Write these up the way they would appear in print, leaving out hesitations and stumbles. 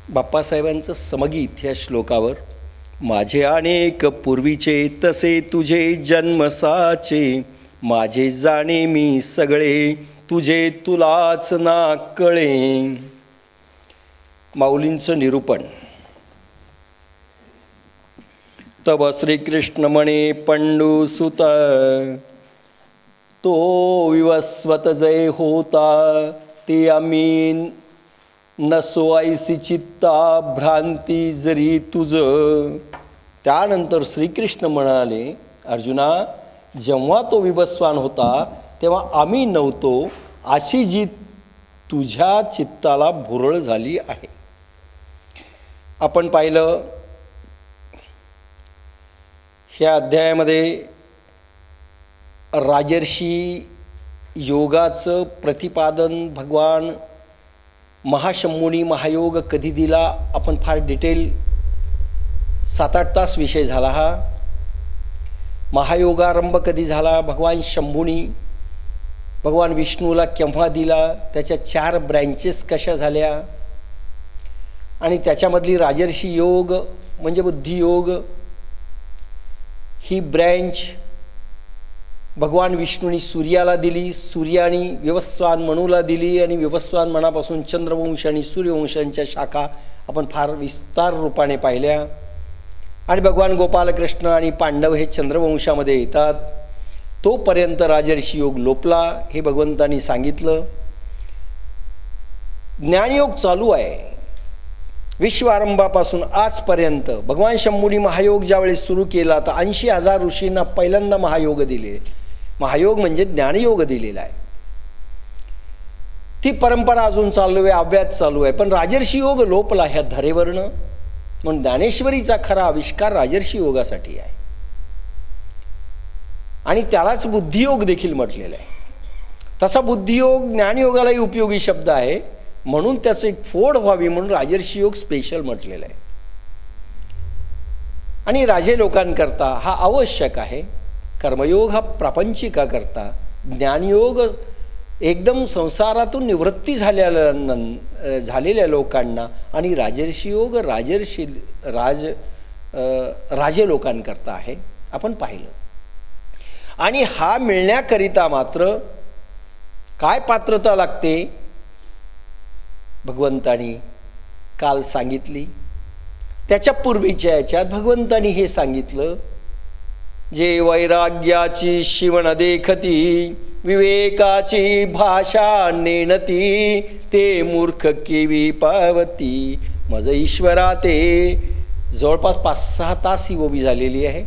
बाप्पासाहेबांचं समगीत ह्या श्लोकावर माझे अनेक पूर्वीचे तसे तुझे जन्मसाचे माझे जाणे मी सगळे तुझे तुलाच ना कळे. माऊलींचं निरूपण. तव श्रीकृष्ण म्हणे पंडू सुत तो विवस्वत जय होता ते आम्ही नसो ऐसी चित्ता भ्रांती जरी तुझ. त्यानंतर श्रीकृष्ण म्हणाले, अर्जुना जेव्हा तो विवस्वान होता तेव्हा आम्ही नव्हतो अशी जी तुझ्या चित्ताला भुरळ झाली आहे. आपण पाहिलं ह्या अध्यायामध्ये राजर्षी योगाचं प्रतिपादन भगवान महाशंभूनी महायोग कधी दिला आपण फार डिटेल 7-8 तास विषय झाला. हा महायोगारंभ कधी झाला, भगवान शंभूनी भगवान विष्णूला केव्हा दिला, त्याच्या 4 ब्रँचेस कशा झाल्या आणि त्याच्यामधली राजर्षी योग म्हणजे बुद्धियोग ही ब्रँच भगवान विष्णूंनी सूर्याला दिली, सूर्याने विवस्वान मनूला दिली आणि विवस्वान मनापासून चंद्रवंश आणि सूर्यवंशांच्या शाखा आपण फार विस्तार रूपाने पाहिल्या. आणि भगवान गोपालकृष्ण आणि पांडव हे चंद्रवंशामध्ये येतात. तोपर्यंत राजर्षी योग लोपला हे भगवंतांनी सांगितलं. ज्ञानयोग चालू आहे विश्वारंभापासून आजपर्यंत. भगवान शंभूनी महायोग ज्यावेळेस सुरू केला तर 80,000 ऋषींना पहिल्यांदा महायोग दिले. महायोग म्हणजे ज्ञानयोग दिलेला आहे. ती परंपरा अजून चालू आहे, अव्यात चालू आहे. पण राजर्षी योग लोपला ह्या धरेवरनं. म्हणून ज्ञानेश्वरीचा खरा आविष्कार राजर्षी योगासाठी आहे आणि त्यालाच बुद्धियोग देखील म्हटलेला आहे. तसा बुद्धियोग ज्ञानयोगालाही उपयोगी शब्द आहे म्हणून त्याचं एक फोड व्हावी म्हणून राजर्षी योग स्पेशल म्हटलेला आहे. आणि राजे लोकांकरता हा आवश्यक आहे. कर्मयोग हा प्रापंचिकाकरता, ज्ञानयोग एकदम संसारातून निवृत्ती झालेल्या लोकांना आणि राजर्षी योग राजे लोकांकरता आहे आपण पाहिलं. आणि हा मिळण्याकरिता मात्र काय पात्रता लागते भगवंतानी काल सांगितली. त्याच्या पूर्वीच्या याच्यात भगवंतानी हे सांगितलं, जे वैराग्याची शिवण देखती विवेकाची भाषा नेणती ते मूर्ख केवी पावती मज ईश्वरा. ते जवळपास 5-6 तास ही उभी झालेली आहे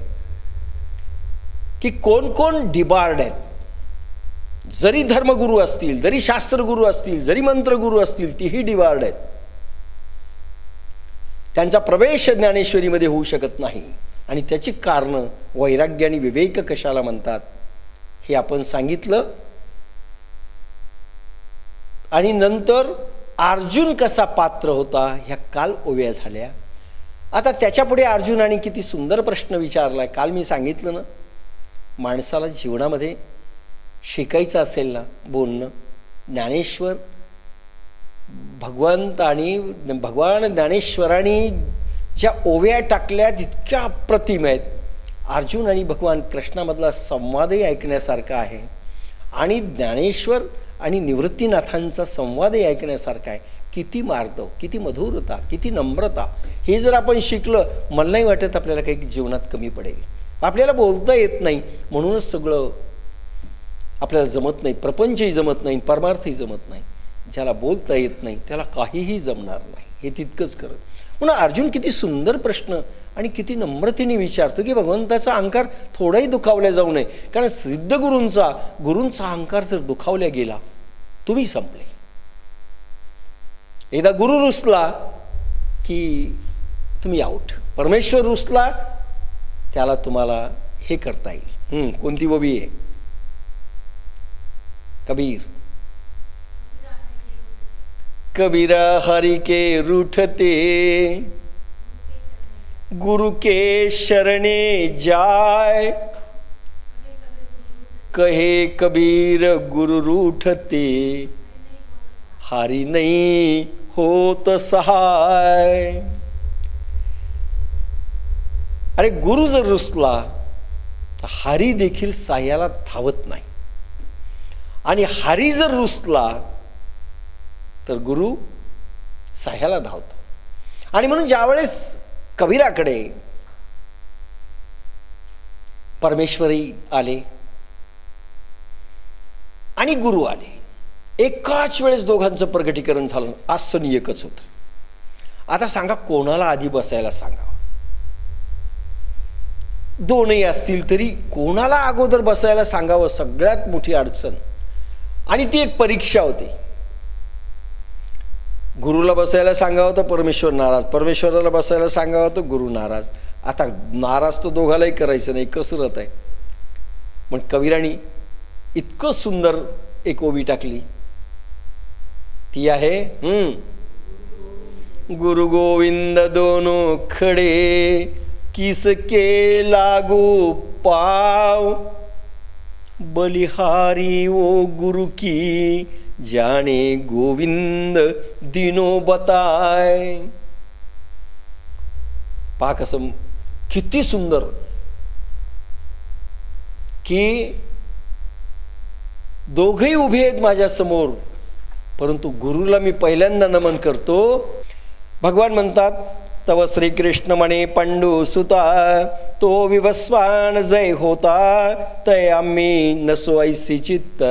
की कोण कोण डिबार्ड आहेत. जरी धर्मगुरू असतील, जरी शास्त्रगुरू असतील, जरी मंत्रगुरू असतील, तीही डिबार्ड आहेत. त्यांचा प्रवेश ज्ञानेश्वरीमध्ये होऊ शकत नाही. आणि त्याची कारणं वैराग्य आणि विवेक कशाला म्हणतात हे आपण सांगितलं. आणि नंतर अर्जुन कसा पात्र होता ह्या काल ओव्या झाल्या. आता त्याच्यापुढे अर्जुनाने किती सुंदर प्रश्न विचारलाय. काल मी सांगितलं ना, माणसाला जीवनामध्ये शिकायचं असेल ना बोलणं, ज्ञानेश्वर भगवंत आणि भगवान ज्ञानेश्वरांनी ज्या ओव्या टाकल्या तितक्या अप्रतिम आहेत. अर्जुन आणि भगवान कृष्णामधला संवादही ऐकण्यासारखा आहे आणि ज्ञानेश्वर आणि निवृत्तीनाथांचा संवादही ऐकण्यासारखा आहे. किती मार्दव, किती मधुरता, किती नम्रता. हे जर आपण शिकलं, मला नाही वाटत आपल्याला काही जीवनात कमी पडेल. आपल्याला बोलता येत नाही म्हणूनच सगळं आपल्याला जमत नाही. प्रपंचही जमत नाही, परमार्थही जमत नाही. ज्याला बोलता येत नाही त्याला काहीही जमणार नाही. हे तितकंच करत. म्हणून अर्जुन किती सुंदर प्रश्न आणि किती नम्रतेने विचारतो की भगवंताचा अहंकार थोडाही दुखावला जाऊ नये. कारण सिद्ध गुरूंचा अहंकार जर दुखावला गेला तुम्ही संपले. एकदा गुरु रुसला की तुम्ही आउट. परमेश्वर रुसला त्याला तुम्हाला हे करता येईल. कोणती ओवी आहे? कबीर. कबीरा हरि के रूठते गुरु के शरणे जाय कहे कबीर गुरु रूठते हरि नहीं होत सहाय. अरे गुरु जर रुसला तर हरी देखील साह्याला धावत नाही, आणि हरी जर रुसला तर गुरु साह्याला धावतो. आणि म्हणून ज्यावेळेस कबीराकडे परमेश्वरी आले आणि गुरु आले, एकाच वेळेस दोघांचं प्रगटीकरण झालं. आसन एकच होतं. आता सांगा कोणाला आधी बसायला सांगावं? दोनही असतील तरी कोणाला अगोदर बसायला सांगावं? सगळ्यात मोठी अडचण. आणि ती एक परीक्षा होती. गुरुला बसायला सांगावं तर परमेश्वर नाराज, परमेश्वराला बसायला सांगावं तर गुरु नाराज. आता नाराज तर दोघालाही करायचं नाही, कसरत आहे. पण कबीराणी इतकं सुंदर एक ओवी टाकली, ती आहे गुरु गोविंद दोनों खडे किसके लागू पाव, बलिहारी ओ गुरु की जाने गोविंद दिनो बताय. पहा कसं किती सुंदर की दोघेही उभे आहेत माझ्या समोर, परंतु गुरुला मी पहिल्यांदा नमन करतो. भगवान म्हणतात, तव श्रीकृष्ण म्हणे पांडू सुता, तो विवस्वान जय होता, तय आम्ही नसो ऐसी चित्त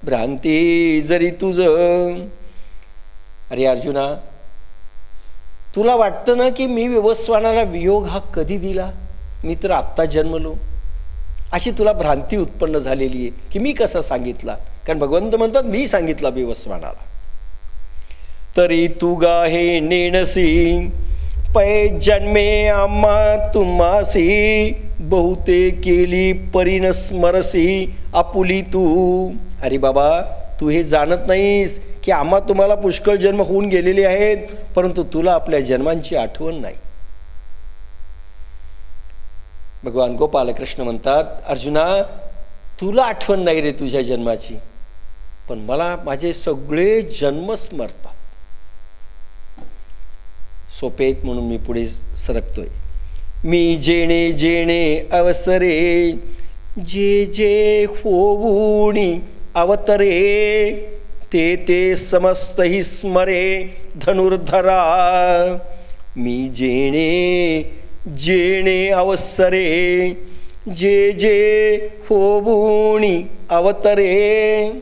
भ्रांती जरी तुझ. अरे अर्जुना, तुला वाटतं ना की मी विवस्वानाला वियोग हा कधी दिला? मी तर आत्ता जन्मलो. अशी तुला भ्रांती उत्पन्न झालेली आहे की मी कसा सांगितला. कारण भगवंत म्हणतात मी सांगितला विवस्वानाला. तरी तू गाहे नेणसी पै जन्मे आम्हा तुम्हासी, बहुते केली परिण स्मरसी आपुली तू. अरे बाबा, तू हे जाणत नाहीस की आम्हा तुम्हाला पुष्कळ जन्म होऊन गेलेले आहेत, परंतु तुला आपल्या जन्मांची आठवण नाही. भगवान गोपालकृष्ण म्हणतात, अर्जुना तुला आठवण नाही रे तुझ्या जन्माची, पण मला माझे सगळे जन्म स्मरतात. सोपेत म्हणून मी पुढे सरकतोय. मी जेणे जेणे अवसरे, जे जे होऊनी अवतरे, ते ते समस्तही स्मरे धनुर्धरा. मी जेणे जेणे अवसरे, जे जे होऊनी अवतरे.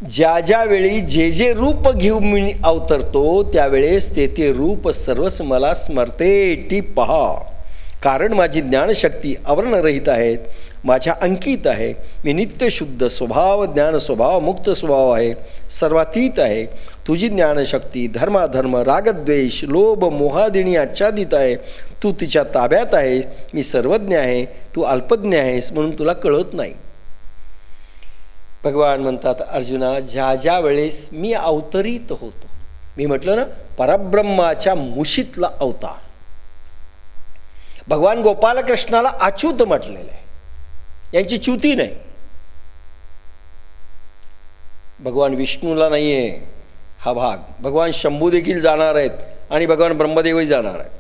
ज्या ज्या वेळी जे जे रूप घेऊन मी अवतरतो त्यावेळेस ते ते रूप सर्वच मला स्मरते. ती पहा, कारण माझी ज्ञानशक्ती आवरणरहित आहेत, माझ्या अंकित आहे. मी नित्यशुद्ध स्वभाव, ज्ञान स्वभाव, मुक्त स्वभाव आहे, सर्वातीत आहे. तुझी ज्ञानशक्ती धर्माधर्म, रागद्वेष, लोभ, मोहादिनी आच्छादित आहे. तू तिच्या ताब्यात आहेस. मी सर्वज्ञ आहे, तू अल्पज्ञ आहेस, म्हणून तुला कळत नाही. भगवान म्हणतात, अर्जुना ज्या ज्या वेळेस मी अवतरित होतो, मी म्हटलं ना परब्रह्माच्या मुशीतला अवतार. भगवान गोपालकृष्णाला अच्युत म्हटलेलं आहे, यांची च्युती नाही. भगवान विष्णूला नाही आहे हा भाग. भगवान शंभू देखील जाणार आहेत आणि भगवान ब्रह्मदेवही जाणार आहेत.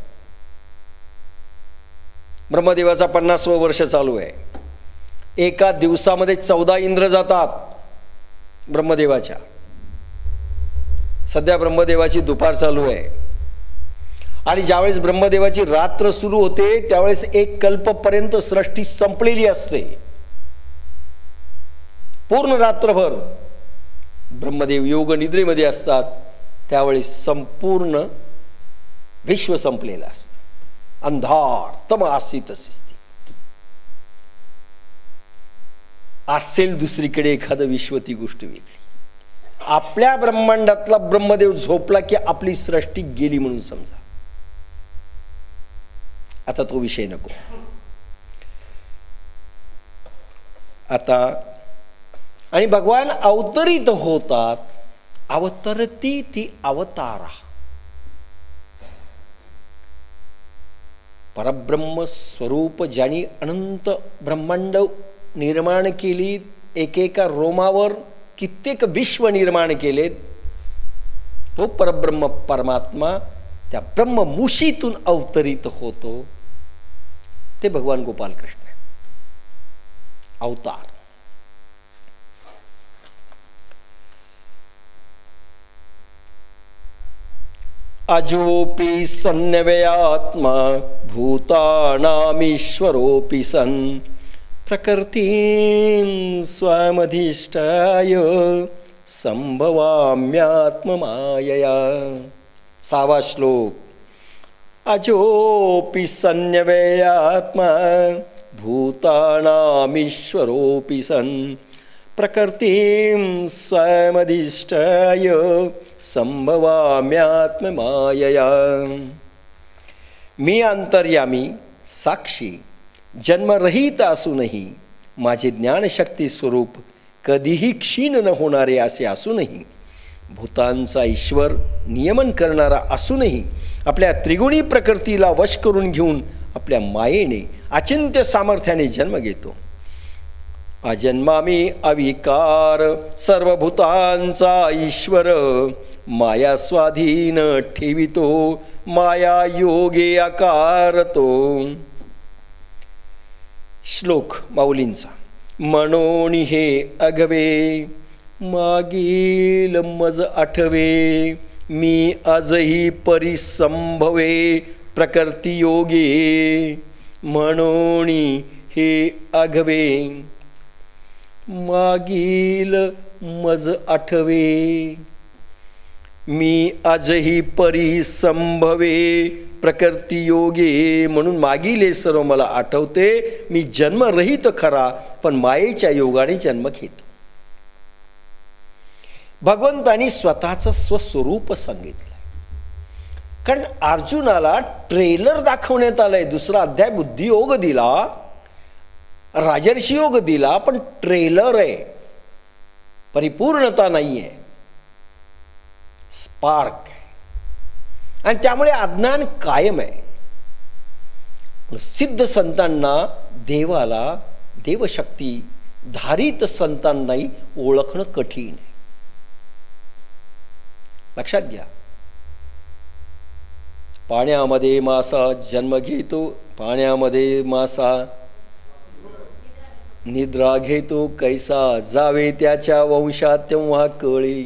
ब्रह्मदेवाचा 50वं वर्ष चालू आहे. एका दिवसामध्ये 14 इंद्र जातात ब्रह्मदेवाच्या. सध्या ब्रह्मदेवाची दुपार चालू आहे आणि ज्यावेळेस ब्रह्मदेवाची रात्र सुरू होते त्यावेळेस 1 कल्पपर्यंत सृष्टी संपलेली असते. पूर्ण रात्रभर ब्रह्मदेव योग निद्रेमध्ये असतात. त्यावेळेस संपूर्ण विश्व संपलेलं असतं. अंधार तम आसीत स्थिती. असेल दुसरीकडे एखादं विश्व, ती गोष्ट वेगळी. आपल्या ब्रह्मांडातला ब्रह्मदेव झोपला की आपली सृष्टी गेली म्हणून समजा. आता तो विषय नको. आता आणि भगवान अवतरित होतात. अवतरती ती अवतारा. परब्रह्म स्वरूप ज्यांनी अनंत ब्रह्मांड निर्माण केली, एकेका रोमावर कित्येक विश्व निर्माण केलेत, तो परब्रह्म परमात्मा त्या ब्रह्ममुशीतून अवतरित होतो, ते भगवान गोपाल कृष्ण आहेत. अवतार. अजोपि सन्नव्ययात्मा भूतानामीश्वरोऽपि सन् प्रकृतिं स्वमधिष्ठाय संभवाम्यात्ममायया. 6वा श्लोक. अजोपि सन्नव्ययात्मा भूतानामीश्वरोऽपि सन् प्रकृतिं स्वमधिष्ठाय संभवाम्यात्ममायया. मी अंतर्यामी साक्षी जन्मरहित असूनही माझे ज्ञानशक्ती स्वरूप कधीही क्षीण न होणारे असे असूनही, भूतांचा ईश्वर नियमन करणारा असूनही आपल्या त्रिगुणी प्रकृतीला वश करून घेऊन आपल्या मायेने अचिंत्य सामर्थ्याने जन्म घेतो. अजन्मामी अविकार सर्वभूतांचा ईश्वर माया स्वाधीन ठेवितो माया योगे आकारतो. श्लोक माऊलींचा. मनोनी हे अगवे मागील मज आठवे मी आजही परिसंभवे प्रकृती योगे. मनोनी हे अगवे मागील मज आठवे मी आजही परिसंभवे प्रकृती योगे. म्हणून मागील हे सर्व मला आठवते. मी जन्मरहित खरा, पण मायेच्या योगाने जन्म घेतो. भगवंतानी स्वतःचं स्वस्वरूप सांगितलं. कारण अर्जुनाला ट्रेलर दाखवण्यात आलंय. 2रा अध्याय बुद्धियोग दिला, राजर्षी योग दिला, पण ट्रेलर आहे, परिपूर्णता नाही आहे, स्पार्क आहे. आणि त्यामुळे अज्ञान कायम आहे. सिद्ध संतांना, देवाला, देवशक्ती धारित संतांनाही ओळखणं कठीण आहे. लक्षात घ्या. पाण्यामध्ये मासा जन्म घेतो, पाण्यामध्ये मासा निद्रा घेतो, कैसा जावे त्याच्या वंशात तेव्हा कळे.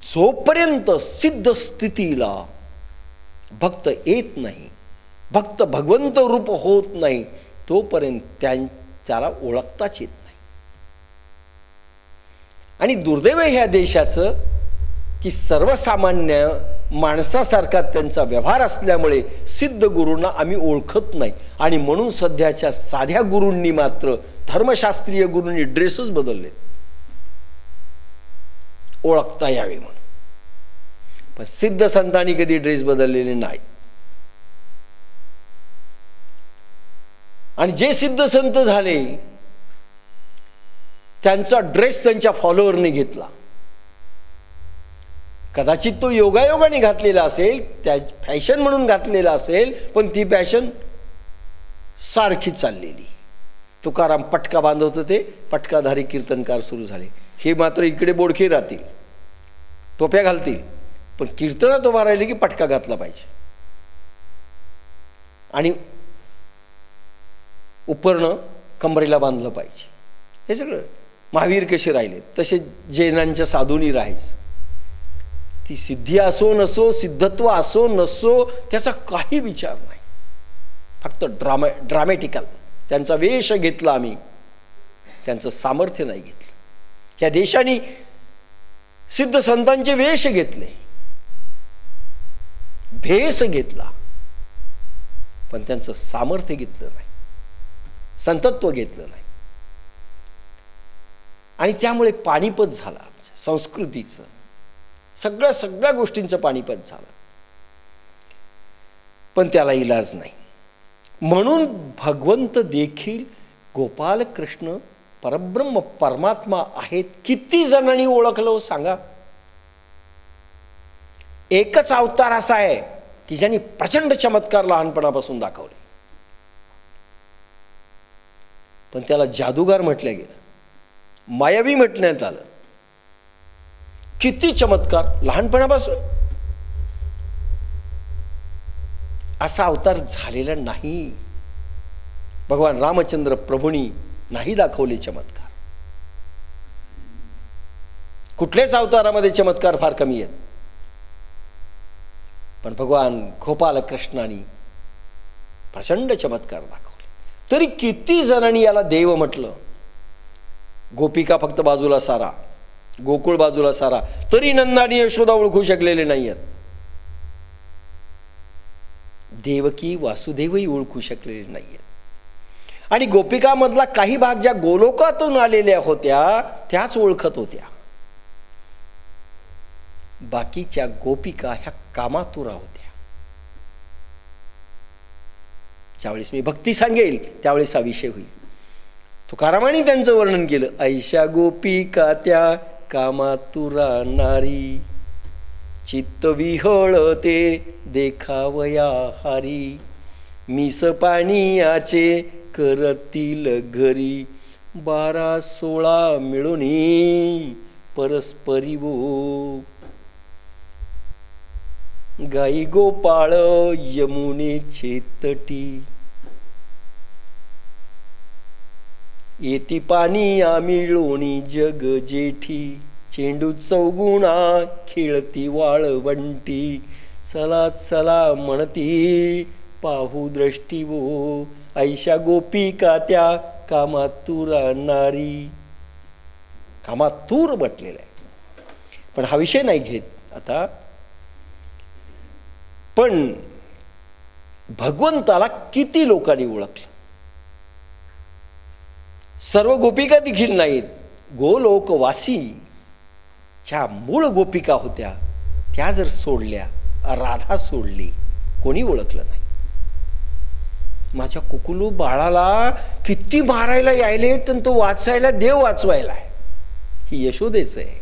जोपर्यंत सिद्ध स्थितीला भक्त येत नाही, भक्त भगवंत रूप होत नाही, तोपर्यंत त्याला ओळखताच येत नाही. आणि दुर्दैव ह्या देशाचं की सर्वसामान्य माणसासारखा त्यांचा व्यवहार असल्यामुळे सिद्ध गुरूंना आम्ही ओळखत नाही. आणि म्हणून सध्याच्या साध्या गुरूंनी मात्र, धर्मशास्त्रीय गुरूंनी ड्रेसच बदललेत ओळखता यावे म्हणून. पण सिद्ध संतांनी कधी ड्रेस बदललेले नाही. आणि जे सिद्ध संत झाले त्यांचा ड्रेस त्यांच्या फॉलोअरने घेतला. कदाचित तो योगायोगाने घातलेला असेल, त्या फॅशन म्हणून घातलेला असेल, पण ती फॅशन सारखी चाललेली. तुकाराम पटका बांधत होते, पटकाधारी कीर्तनकार सुरू झाले. हे मात्र इकडे बोडखे राहतील, टोप्या घालतील, पण कीर्तनात उभा राहिले की पटका घातला पाहिजे आणि उपरणं कमरेला बांधलं पाहिजे. हे सगळं महावीर कसे राहिले तसे जैनांच्या साधूंनी राहायचं. ती सिद्धी असो नसो, सिद्धत्व असो नसो, त्याचा काही विचार नाही. फक्त ड्रामॅटिकल त्यांचा वेश घेतला आम्ही, त्यांचं सामर्थ्य नाही घेतलं. या देशाने सिद्ध संतांचे वेश घेतले, भेस घेतला, पण त्यांचं सामर्थ्य घेतलं नाही, संतत्व घेतलं नाही. आणि त्यामुळे पाणीपत झालं आमच्या संस्कृतीचं, सगळ्या गोष्टींचं पाणीपत झालं. पण त्याला इलाज नाही. म्हणून भगवंत देखील गोपाल कृष्ण परब्रह्म परमात्मा आहेत. किती जणांनी ओळखलं सांगा? एकच अवतार असा आहे की ज्यांनी प्रचंड चमत्कार लहानपणापासून दाखवले, पण त्याला जादूगार म्हटलं गेलं. मायावी म्हटण्यात आलं. किती चमत्कार लहानपणापासून. असा अवतार झालेला नाही. भगवान रामचंद्र प्रभूंनी नाही दाखवले चमत्कार. कुठल्याच अवतारामध्ये चमत्कार फार कमी आहेत. पण भगवान गोपाल कृष्णाने प्रचंड चमत्कार दाखवले. तरी किती जणांनी याला देव म्हटलं. गोपिका फक्त बाजूला सारा, गोकुळ बाजूला सारा, तरी नंदा आणि यशोदा ओळखू शकलेले नाही आहेत. देवकी वासुदेवही ओळखू शकलेले नाही आहेत. आणि गोपिकामधला काही भाग ज्या गोलोकातून आलेल्या होत्या त्याच ओळखत होत्या. बाकीच्या गोपिका ह्या कामातुरा होत्या. ज्यावेळेस मी भक्ती सांगेल त्यावेळेस हा विषय होईल. तुकारामांनी त्यांचं वर्णन केलं. ऐशा गोपिका त्या कामातुरा नारी, चित्त विहळते देखावया हारी, मिस पाणीयाचे करतील घरी, 12-16 मिळूनी परस्परी वो, गाई गोपाळ यमुनेचे तटी, येती पाणी मिळोनी जग जेठी, चेंडू चौगुणा खेळती वाळवंटी, चला चला म्हणती पाहू दृष्टी वो, ऐशा गोपिका त्या कामातुरा नारी. कामातूर म्हटलेलं आहे. पण हा विषय नाही घेत आता. पण भगवंताला किती लोकांनी ओळखलं. सर्व गोपिका देखील नाहीत. गोलोकवासी ज्या मूळ गोपिका होत्या त्या जर सोडल्या, राधा सोडली, कोणी ओळखलं नाही. माझ्या कुकुलू बाळाला किती मारायला यायले, तर तो वाचायला देव वाचवायला आहे. ही यशोदेच आहे.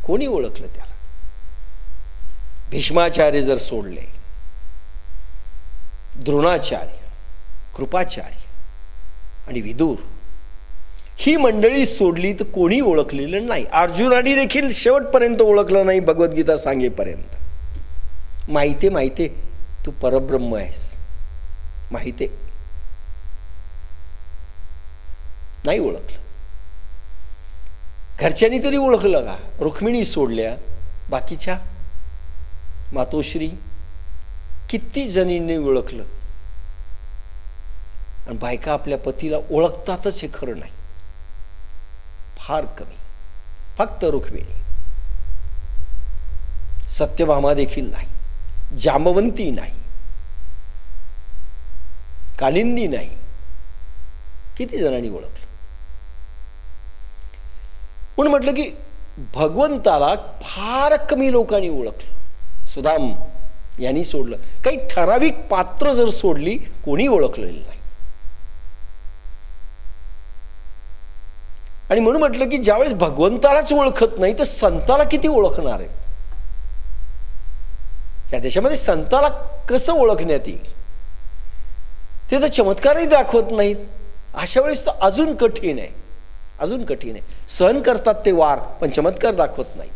कोणी ओळखलं त्याला. भीष्माचार्य जर सोडले, द्रोणाचार्य, कृपाचार्य आणि विदुर, ही मंडळी सोडली तर कोणी ओळखलेलं नाही. अर्जुनाने देखील शेवटपर्यंत ओळखलं नाही. भगवद्गीता सांगेपर्यंत माहिती तू परब्रह्म आहेस, माहिती नाही ओळखलं. घरच्यांनी तरी ओळखलं का? रुक्मिणी सोडल्या, बाकीच्या मातोश्री किती जणींनी ओळखलं. आणि बायका आपल्या पतीला ओळखतातच हे खरं नाही, फार कमी. फक्त रुक्मिणी. सत्यभामा देखील नाही, जामवंती नाही, कालिंदी नाही. किती जणांनी ओळखलं. म्हणून म्हटलं की भगवंताला फार कमी लोकांनी ओळखलं. सुदाम यांनी सोडलं. काही ठराविक पात्र जर सोडली, कोणी ओळखलेलं नाही. आणि म्हणून म्हटलं की ज्यावेळेस भगवंतालाच ओळखत नाही तर संताला किती ओळखणार आहेत. या देशामध्ये संताला कसं ओळखण्यात येईल ते तर चमत्कारही दाखवत नाहीत. अशा वेळेस तर अजून कठीण आहे, अजून कठीण आहे. सहन करतात ते वार, पण चमत्कार दाखवत नाही.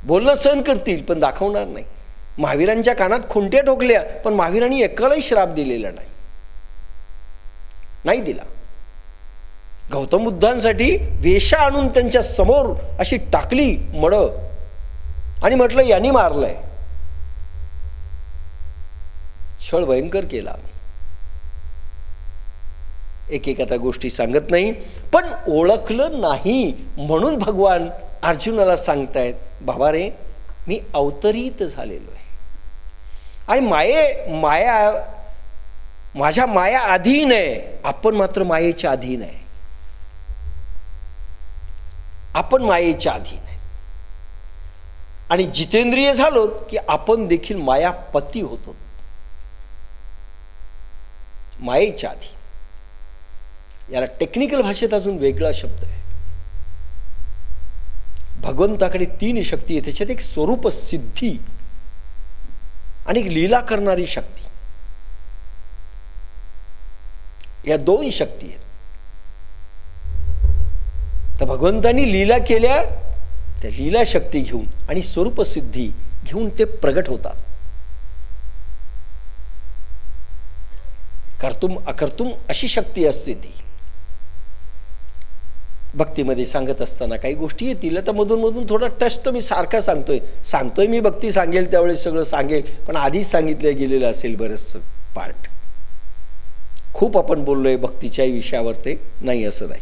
बोलणं सहन करतील पण दाखवणार नाही. महावीरांच्या कानात खुंट्या ठोकल्या, पण महावीरांनी एकालाही श्राप दिलेला नाही, नाही दिला. गौतम बुद्धांसाठी वेशा आणून त्यांच्या समोर अशी टाकली मड आणि म्हटलं यांनी मारलंय. छळ भयंकर केला. एक आता गोष्टी सांगत नाही, पण ओळखलं नाही म्हणून भगवान अर्जुनाला सांगतायत, बाबा रे मी अवतरित झालेलो आहे आणि माया माझ्या माया अधीन आहे. आपण मात्र मायेच्या अधीन आहे. आपण मायेच्या अधीन आहे. आणि जितेंद्रिय झालो की आपण देखील मायापती होतो, मायेच्या अधीन. याला टेक्निकल भाषेत अजून वेगळा शब्द आहे. भगवंताकडे 3 शक्ती आहे. त्याच्यात एक स्वरूप सिद्धी आणि एक लीला करणारी शक्ती. या दोन शक्ती आहेत. तर भगवंतांनी लीला केल्या, त्या लीला शक्ती घेऊन आणि स्वरूपसिद्धी घेऊन ते प्रगट होतात. कर्तुम अकर्तुम अशी शक्ती असते ती. भक्तीमध्ये सांगत असताना काही गोष्टी येतील, तर मधून मधून थोडा टच तर मी सारखा सांगतोय मी भक्ती सांगेल त्यावेळेस सगळं सांगेल, पण आधीच सांगितलं गेलेलं असेल बरंच पार्ट. खूप आपण बोललोय भक्तीच्याही विषयावर, ते नाही असं नाही.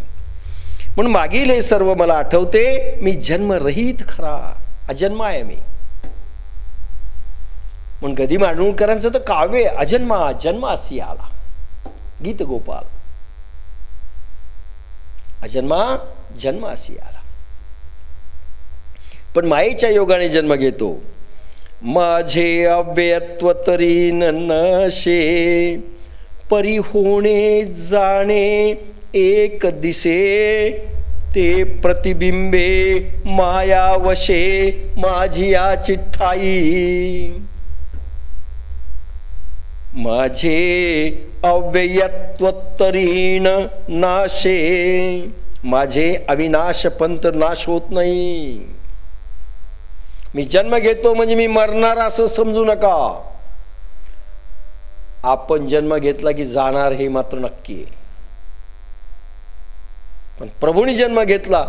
म्हणून मागील हे सर्व मला आठवते, मी जन्मरहित खरा, अजन्मा आहे मी. म्हणून गदी मांडुळकरांचं तर काव्य अजन्मा जन्म असी आला, गीत गोपाल. अजन्मा जन्म असी आला, पण मायेच्या योगाने जन्म घेतो. माझे अव्ययत्व तरी नशे, परी होणे जाणे एक दिसे. ते प्रतिबिंबे मायावशे, माझी या चिठ्ठाई. माझे अव्ययत्वत्तरीण नाशे, माझे अविनाश पंत नाश होत नाही. मी जन्म घेतो म्हणजे मी मरणार असं समजू नका. आपण जन्म घेतला की जाणार हे मात्र नक्की आहे. पण प्रभूने जन्म घेतला,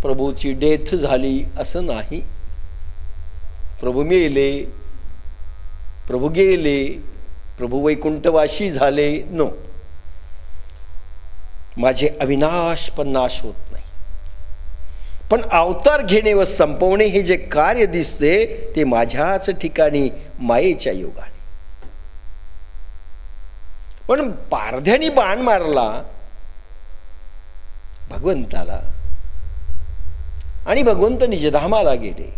प्रभूची डेथ झाली असं नाही. प्रभू मेले, प्रभू गेले, प्रभू वैकुंठवासी झाले, नो. माझे अविनाश पण नाश होत नाही. पण अवतार घेणे व संपवणे हे जे कार्य दिसते ते माझ्याच ठिकाणी मायेच्या योगाने. पण पारध्यानी बाण मारला भगवंताला आणि भगवंत निजधामाला गेले.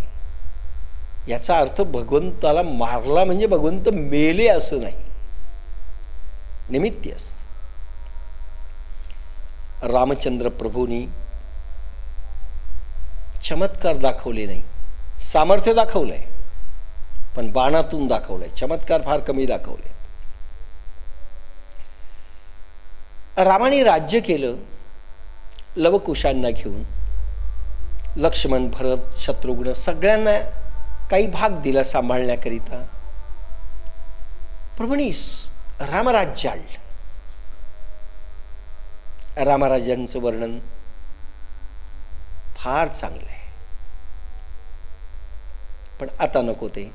याचा अर्थ भगवंताला मारला म्हणजे भगवंत मेले असं नाही, निमित्त असत. रामचंद्र प्रभूंनी चमत्कार दाखवले नाही, सामर्थ्य दाखवलंय पण बाणातून दाखवलंय. चमत्कार फार कमी दाखवले. रामाने राज्य केलं लवकुशांना घेऊन. लक्ष्मण, भरत, शत्रुघ्न सगळ्यांना काही भाग दिला सांभाळण्याकरिता. प्रभूंनी रामराज्य आणलं. रामराज्यांचं वर्णन फार चांगलं आहे, पण आता नको ते.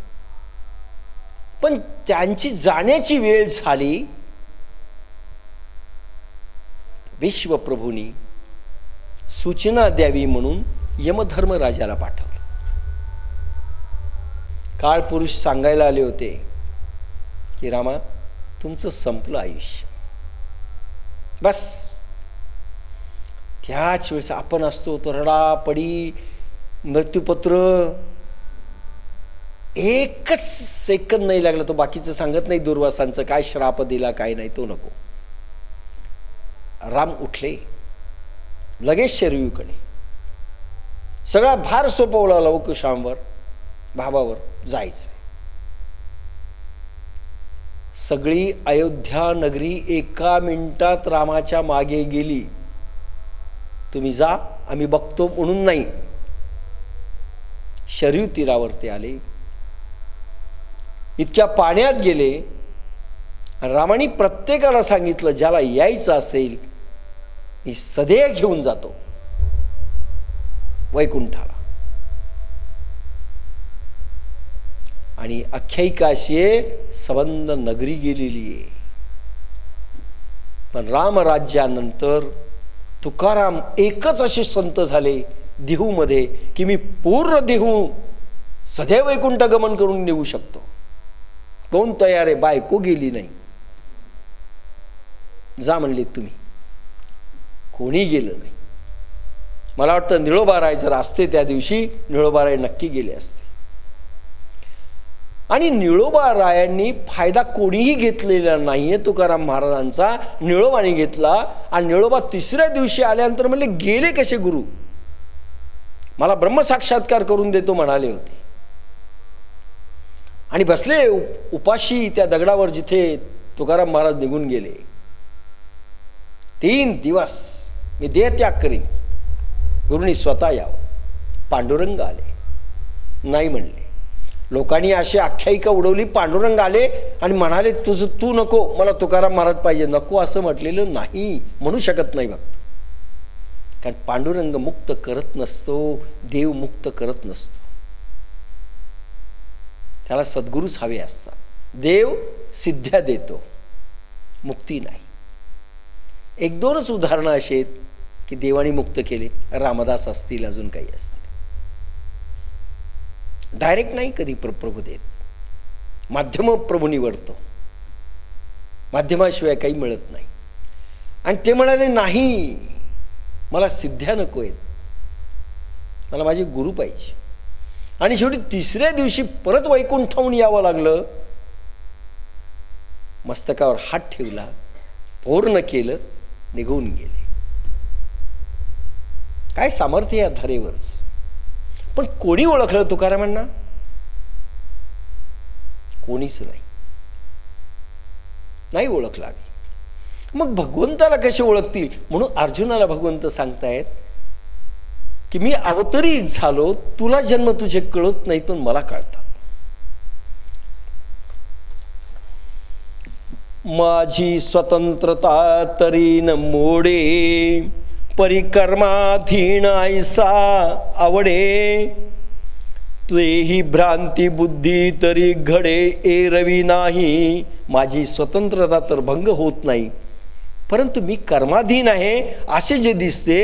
पण त्यांची जाण्याची वेळ झाली. विश्वप्रभूंनी सूचना द्यावी म्हणून यमधर्मराजाला पाठवलं. काळ पुरुष सांगायला आले होते की रामा, तुमचं संपलं आयुष्य, बस. त्याच वेळेस आपण असतो तो रडापडी, मृत्यूपत्र. एकच सेकंद नाही लागला. तो बाकीचं सांगत नाही, दुर्वासांचं काय श्राप दिला काय नाही, तो नको. राम उठले लगेच शरयूकडे. सगळा भार सोपवला लवकुशांवर, भावावर जायचं. सगळी अयोध्या नगरी एका मिनिटात रामाच्या मागे गेली. तुम्ही जा, आम्ही बघतो म्हणून नाही. शरयू तीरावरती आले, इतक्या पाण्यात गेले. रामाने प्रत्येकाला सांगितलं, ज्याला यायचं असेल मी सदैव घेऊन जातो वैकुंठाला. आणि आख्यायिका अशी आहे, संबंध नगरी गेलेली आहे. पण रामराज्यानंतर तुकाराम एकच असे संत झाले देहूमध्ये की मी पूर्ण देहू सदैव वैकुंठ गमन करून नेऊ शकतो. कोण तयार आहे? बायको गेली नाही. जा म्हणले तुम्ही, कोणी गेलं नाही. मला वाटतं निळोबाराय जर असते त्या दिवशी, निळोबाराय नक्की गेले असते. आणि निळोबारायांनी फायदा कोणीही घेतलेला नाहीये तुकाराम महाराजांचा. निळोबाने घेतला. आणि निळोबा तिसऱ्या दिवशी आल्यानंतर म्हणले, गेले कसे गुरु? मला ब्रह्मसाक्षात्कार करून देतो म्हणाले होते. आणि बसले उपाशी त्या दगडावर जिथे तुकाराम महाराज निघून गेले. 3 दिवस मी देहत्याग करी. गुरुनी स्वतः यावं. पांडुरंग आले. नाही म्हणले. लोकांनी अशी आख्यायिका उडवली. पांडुरंग आले आणि म्हणाले तुझं तू नको, मला तुकाराम महाराज पाहिजे. नको असं म्हटलेलं नाही, म्हणू शकत नाही भक्त. कारण पांडुरंग मुक्त करत नसतो, देव मुक्त करत नसतो. त्याला सद्गुरूच हवे असतात. देव सिद्ध्या देतो, मुक्ती नाही. 1-2च उदाहरणं अशी आहेत की देवाने मुक्त केले. रामदास असतील, अजून काही असतील. डायरेक्ट नाही कधी प्रभू देत. माध्यम प्रभू निवडतो. माध्यमाशिवाय काही मिळत नाही. आणि ते म्हणाले नाही, मला सिद्ध्या नको आहेत, मला माझे गुरु पाहिजे. आणि शेवटी 3ऱ्या दिवशी परत वैकुंठाहून यावं लागलं. मस्तकावर हात ठेवला, पूर्ण केलं, निघून गेले. काय सामर्थ्य या धारेवरच. पण कोणी ओळखलं तुकारामांना? कोणीच नाही. नाही ओळखला. मग भगवंताला कसे ओळखतील? म्हणून अर्जुनाला भगवंत सांगतायत की मी अवतरित झालो, तुला जन्म तुझे कळत नाही पण मला कळतात. माझी स्वतंत्रता तरी न मोडे, परिकर्माधीन ऐसा आवडे. तेही भ्रांती बुद्धी तरी घडे एरवी नाही. माझी स्वतंत्रता तर भंग होत नाही, परंतु मी कर्माधीन आहे असे जे दिसते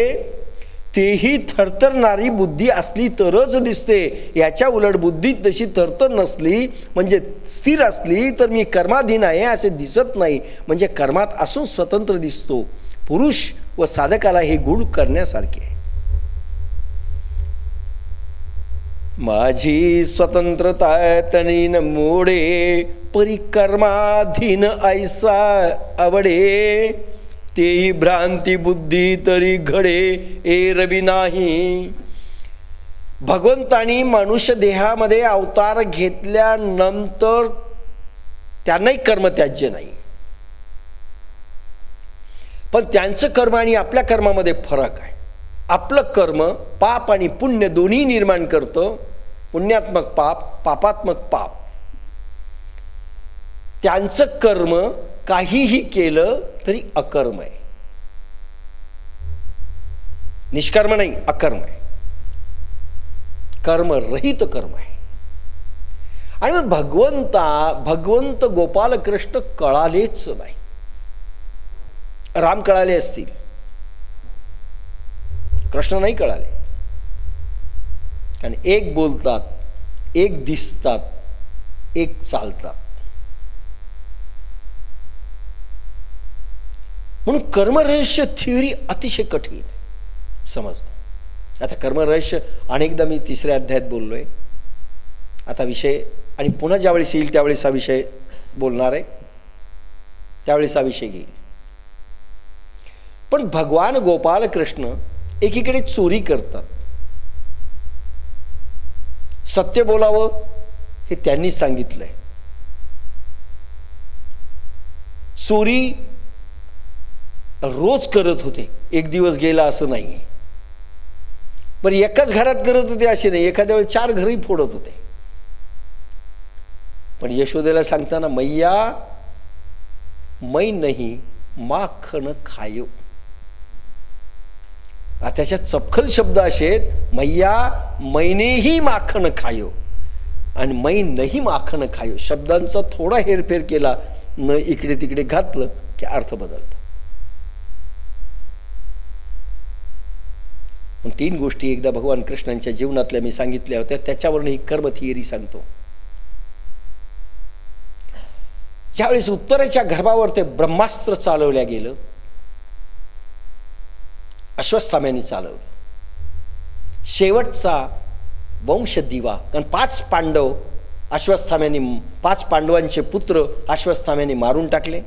तेही थरथरणारी बुद्धी असली तरच दिसते. याच्या उलट बुद्धी तशी थरथर नसली, म्हणजे स्थिर असली तर मी कर्माधीन आहे असे दिसत नाही. म्हणजे कर्मात असून स्वतंत्र दिसतो. पुरुष व साधकाला हे गुण करण्यासारखे. माझी स्वतंत्रता तनी न मोडे, परिकर्माधीन ऐसा आवडे. तेही भ्रांती बुद्धी तरी घडे एरवी नाही. भगवंतानी मनुष्य देहामध्ये अवतार घेतल्यानंतर त्यांनाही कर्म त्याज्य नाही. पण त्यांचं कर्म आणि आपल्या कर्मामध्ये फरक आहे. आपलं कर्म पाप आणि पुण्य दोन्ही निर्माण करतं. पुण्यात्मक पाप, पापात्मक पाप. त्यांचं कर्म काहीही केलं तरी अकर्म आहे. निष्कर्म नाही, अकर्म आहे. कर्मरहित कर्म आहे. आणि मग भगवंत गोपाल कृष्ण कळालेच नाही. राम कळाले असतील, कृष्ण नाही कळाले. कारण एक बोलतात, एक दिसतात, एक चालतात. म्हणून कर्मरहस्य थिअरी अतिशय कठीण आहे समजणं. आता कर्मरहस्य अनेकदा मी 3ऱ्या अध्यायात बोललोय. आता विषय आणि पुन्हा ज्यावेळेस येईल त्यावेळेस हा विषय बोलणार आहे, त्यावेळेस हा विषय घेईल. पण भगवान गोपाल कृष्ण एकीकडे चोरी करतात. सत्य बोलावं हे त्यांनी सांगितलंय. चोरी रोज करत होते, एक दिवस गेला असं नाही. बरं एकाच घरात करत होते असे नाही, एखाद्या वेळी 4 घरही फोडत होते. पण यशोदेला सांगताना मैया मै नाही माखन खायो. त्याच्यात चपखल शब्द असे आहेत, मैया मैनेही माखन खायो आणि मै नाही माखन खायो. शब्दांचा थोडा हेरफेर केला, न इकडे तिकडे घातलं की अर्थ बदलतो. 3 गोष्टी एकदा भगवान कृष्णांच्या जीवनातल्या मी सांगितल्या होत्या. त्याच्यावरून ही कर्म थिअरी सांगतो. ज्यावेळेस उत्तरेच्या गर्भावर ते ब्रह्मास्त्र चालवल्या गेलं, अश्वत्थाम्याने चालवलं. शेवटचा वंश दिवा, कारण 5 पांडव अश्वत्थाम्याने, 5 पांडवांचे पुत्र अश्वत्थाम्याने मारून टाकले.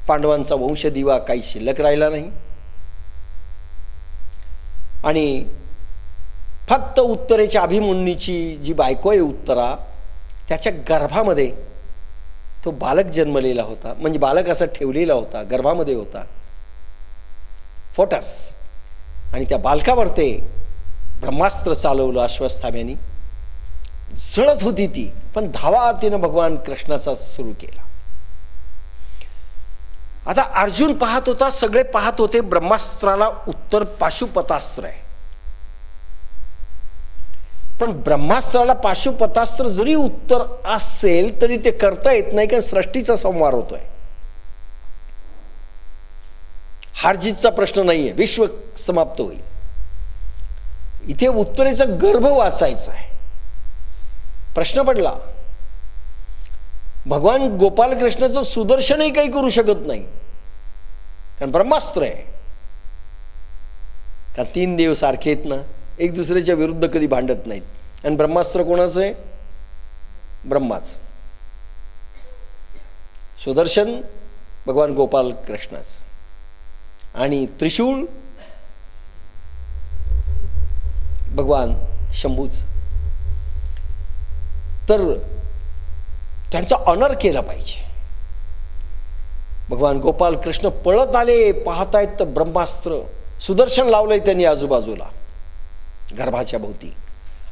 पांडवांचा वंश दिवा काही शिल्लक राहिला नाही. आणि फक्त उत्तरेच्या अभिमन्यूची जी बायको आहे उत्तरा, त्याच्या गर्भामध्ये तो बालक जन्मलेला होता. म्हणजे बालक असा ठेवलेला होता, गर्भामध्ये होता. फोटस, आणि त्या बालकावर ते ब्रह्मास्त्र चालवलं अश्वत्थाम्यानी. जळत होती ती, पण धावा तिनं भगवान कृष्णाचा सुरू केला. आता अर्जुन पाहत होता, सगळे पाहत होते, ब्रह्मास्त्राला उत्तर पाशुपतास्त्र आहे. पण ब्रह्मास्त्राला पाशुपतास्त्र जरी उत्तर असेल तरी ते करता येत नाही, कारण सृष्टीचा संहार होतोय. हारजीतचा प्रश्न नाहीये, विश्व समाप्त होईल. इथे उत्तरेचा गर्भ वाचायचा आहे. प्रश्न पडला, भगवान गोपालकृष्णाचं सुदर्शनही काही करू शकत नाही, कारण ब्रह्मास्त्र आहे. कारण 3 देव सारखे आहेत ना, एक दुसऱ्याच्या विरुद्ध कधी भांडत नाहीत. आणि ब्रह्मास्त्र कोणाचं आहे? ब्रह्माच. सुदर्शन भगवान गोपाल कृष्णाचं, आणि त्रिशूळ भगवान शंभूच. तर त्यांचा ऑनर केला पाहिजे. भगवान गोपाल कृष्ण पळत आले, पाहतायत तर ब्रह्मास्त्र सुदर्शन लावलंय त्यांनी आजूबाजूला गर्भाच्या भोवती.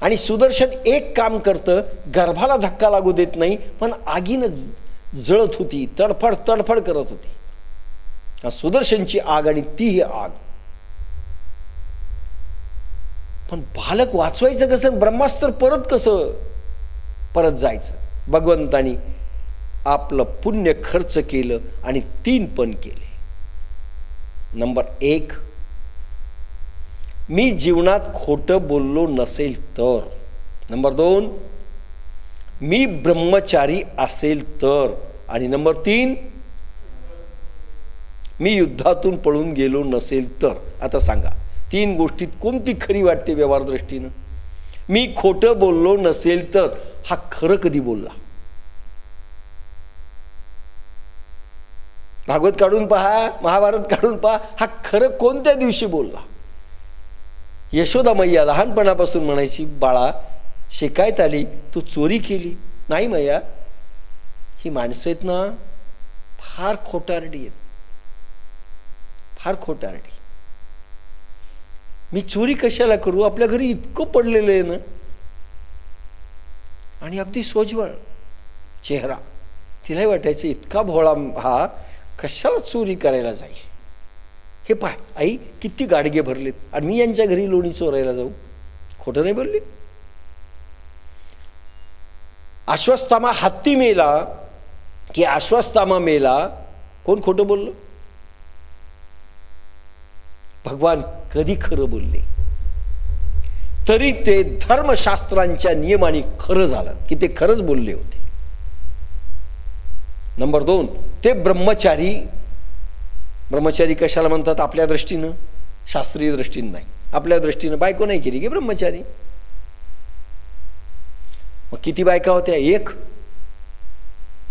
आणि सुदर्शन एक काम करतं, गर्भाला धक्का लागू देत नाही, पण आगीनं जळत होती, तडफड तडफड करत होती. सुदर्शनची आग आणि ती ही आग. पण बालक वाचवायचं कसं? ब्रह्मास्त्र परत जायचं? भगवंतानी आपलं पुण्य खर्च केलं आणि 3 पण केले. नंबर 1, मी जीवनात खोटं बोललो नसेल तर. नंबर 2, मी ब्रह्मचारी असेल तर. आणि नंबर 3, मी युद्धातून पळून गेलो नसेल तर. आता सांगा, 3 गोष्टीत कोणती खरी वाटते व्यवहार दृष्टीनं? मी खोटं बोललो नसेल तर, हा खरं कधी बोलला? भागवत काढून पहा, महाभारत काढून पहा, हा खरं कोणत्या दिवशी बोलला? यशोदा मैया लहानपणापासून म्हणायची, बाळा शिकायत आली, तू चोरी केली? नाही मैया, ही माणसं आहेत ना, फार खोटारडी आहेत, फार खोटारडी. मी चोरी कशाला करू? आपल्या घरी इतकं पडलेलं आहे ना. आणि अगदी सोज्वळ चेहरा. तिलाही वाटायचं इतका भोळा हा, कशाला चोरी करायला जाईल? हे पाय आई, किती गाडगे भरलेत, आणि मी यांच्या घरी लोणी चोरायला जाऊ? खोटं नाही बोलली? अश्वत्थामा हत्ती मेला की अश्वत्थामा मेला, कोण खोटं बोललं? भगवान कधी खरं बोलले? तरी ते धर्मशास्त्रांच्या नियमाने खरं झालं की ते खरंच बोलले होते. नंबर 2, ते ब्रह्मचारी. ब्रह्मचारी कशाला म्हणतात? आपल्या दृष्टीनं, शास्त्रीय दृष्टीनं नाही. आपल्या दृष्टीनं बायको नाही केली की ब्रह्मचारी. मग किती बायका होत्या? 1.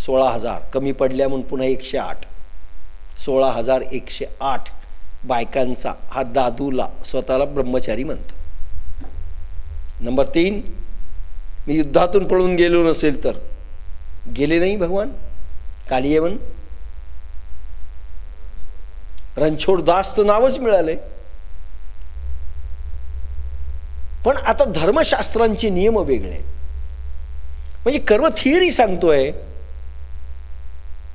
16,000 कमी पडल्या म्हणून पुन्हा 108. 16,108 बायकांचा हा दादूला स्वतःला ब्रह्मचारी म्हणतो. नंबर 3, मी युद्धातून पळून गेलो नसेल तर. गेले नाही भगवान, कालियवन रणछोड दास तर नावच मिळाले. पण आता धर्मशास्त्रांचे नियम वेगळे आहेत. म्हणजे कर्म थिअरी सांगतोय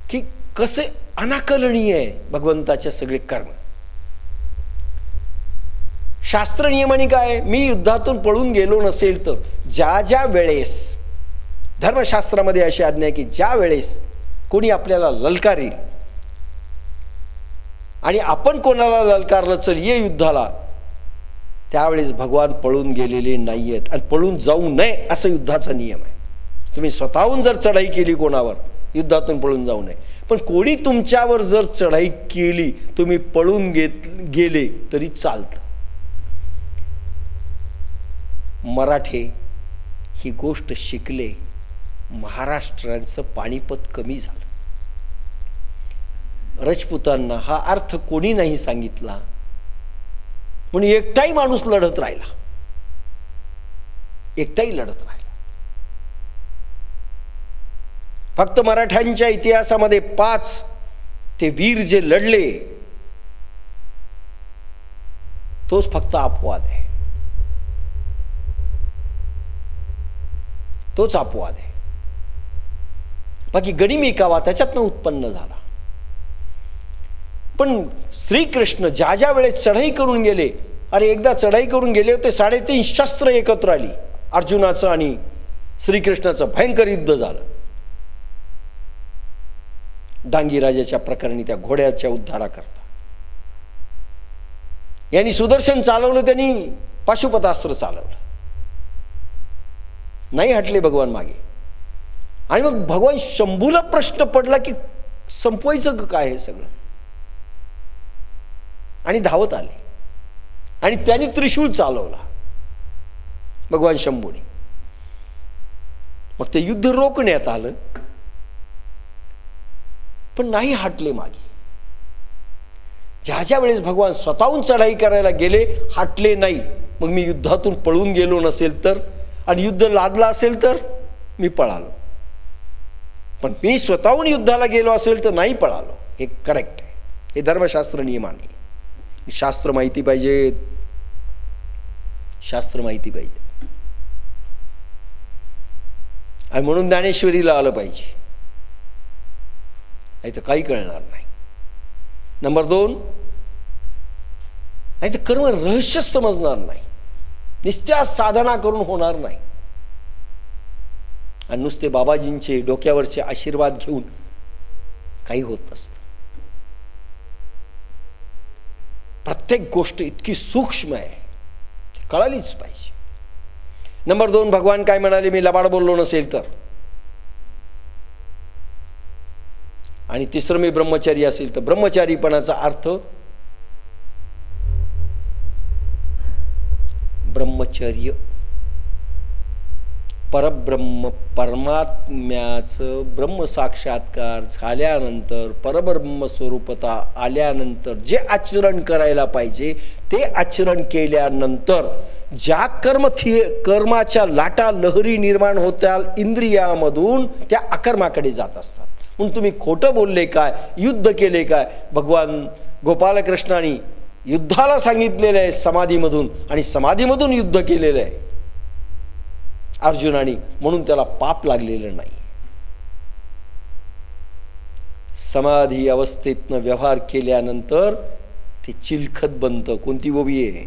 की कसे अनाकलनीय आहे भगवंताचे सगळे कर्म. शास्त्र नियमाने काय? मी युद्धातून पळून गेलो नसेल तर. ज्या वेळेस धर्मशास्त्रामध्ये अशी आज्ञा आहे की ज्या वेळेस कोणी आपल्याला ललकारेल आणि आपण कोणाला ललकारलं, चल ये युद्धाला, त्यावेळेस भगवान पळून गेलेले नाही आहेत. आणि पळून जाऊ नये असं युद्धाचा नियम आहे. तुम्ही स्वतःहून जर चढाई केली कोणावर, युद्धातून पळून जाऊ नये. पण कोणी तुमच्यावर जर चढाई केली, तुम्ही पळून गेले तरी चालतं. मराठे ही गोष्ट शिकले, महाराष्ट्रांचं पानिपत कमी झालं. राजपुतांना हा अर्थ कोणी नाही सांगितला, म्हणून एकटाही माणूस लढत राहिला, एकटाही लढत राहिला. फक्त मराठ्यांच्या इतिहासामध्ये 5 ते वीर जे लढले तोच फक्त अपवाद आहे, तोच अपवाद आहे. बाकी गणिमेकावा त्याच्यातनं उत्पन्न झाला. पण श्रीकृष्ण ज्या ज्या वेळेस चढाई करून गेले, अरे एकदा चढाई करून गेले होते, 3.5 शस्त्र एकत्र आली. अर्जुनाचं आणि श्रीकृष्णाचं भयंकर युद्ध झालं. डांगी राजाच्या प्रकरणी त्या घोड्याच्या उद्धाराकरता यांनी सुदर्शन चालवलं, त्यांनी पाशुपतास्त्र चालवलं, नाही हटले भगवान मागे. आणि मग भगवान शंभूला प्रश्न पडला की संपवायचं काय हे सगळं, आणि धावत आले आणि त्यांनी त्रिशूळ चालवला भगवान शंभूने. मग ते युद्ध रोखण्यात आलं, पण नाही हटले मागे. ज्या ज्या वेळेस भगवान स्वतःहून चढाई करायला गेले, हटले नाही. मग मी युद्धातून पळून गेलो नसेल तर, आणि युद्ध लादला असेल तर मी पळालो, पण मी स्वतःहून युद्धाला गेलो असेल तर नाही पळालो. हे करेक्ट आहे, हे धर्मशास्त्र नियमाने. शास्त्र माहिती पाहिजेत, शास्त्र माहिती पाहिजे. आणि म्हणून ज्ञानेश्वरीला आलं पाहिजे, नाही तर काही कळणार नाही. नंबर 2, नाही तर कर्म रहस्य समजणार नाही, निश्चय साधना करून होणार नाही. आणि नुसते बाबाजींचे डोक्यावरचे आशीर्वाद घेऊन काही होत नसतं. प्रत्येक गोष्ट इतकी सूक्ष्म आहे, ती कळालीच पाहिजे. नंबर 2, भगवान काय म्हणाले, मी लबाड बोललो नसेल तर. आणि 3, मी ब्रह्मचारी असेल तर. ब्रह्मचारीपणाचा अर्थ ब्रह्मचर्य, परब्रह्म परमात्म्याचं ब्रह्मसाक्षात्कार झाल्यानंतर, परब्रह्म स्वरूपता आल्यानंतर जे आचरण करायला पाहिजे ते आचरण केल्यानंतर ज्या कर्माच्या लाटा लहरी निर्माण होत्या इंद्रियामधून, त्या अकर्माकडे जात असतात. म्हणून तुम्ही खोटं बोलले काय, युद्ध केले काय, भगवान गोपालकृष्णाने युद्धाला सांगितलेलं आहे समाधीमधून, आणि समाधीमधून युद्ध केलेलं आहे अर्जुनाने, म्हणून त्याला पाप लागलेलं नाही. समाधी अवस्थेतनं व्यवहार केल्यानंतर ते चिलखत बनतं. कोणती ओवी आहे,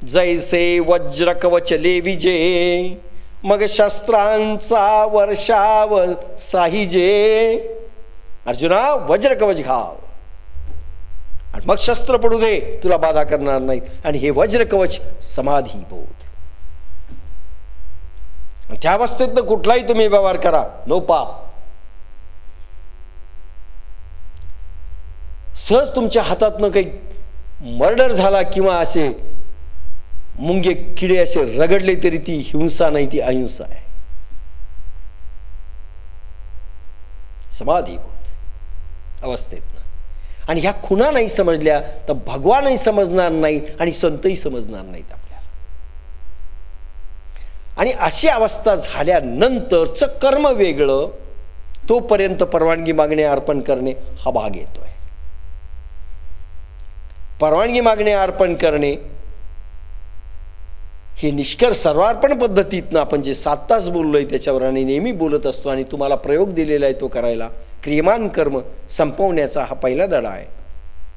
जैसे वज्र कवचले विजे, मग शस्त्रांचा वर्षाव साहिजे. अर्जुना, वज्र कवच घाल आणि मग शस्त्र पडू दे, तुला बाधा करणार नाहीत. आणि हे वज्र कवच समाधी बोध. त्या अवस्थेतनं कुठलाही तुम्ही व्यवहार करा, नो पाप. सहज तुमच्या हातातनं काही मर्डर झाला किंवा असे मुंगे किडे असे रगडले तरी ती हिंसा नाही, ती अहिंसा आहे. समाधी बोध अवस्थेतनं. आणि ह्या खुणा नाही समजल्या तर भगवानही समजणार नाहीत आणि संतही समजणार नाहीत आपल्याला. आणि अशी अवस्था झाल्यानंतरचं कर्म वेगळं, तोपर्यंत परवानगी मागणे, अर्पण करणे हा भाग येतोय. परवानगी मागणे, अर्पण करणे हे निष्कर्ष सर्वार्पण पद्धतीतनं आपण जे 7 तास बोललोय त्याच्यावर आणि नेहमी बोलत असतो, आणि तुम्हाला प्रयोग दिलेला आहे तो करायला. क्रियमान कर्म संपवण्याचा हा पहिला धडा आहे.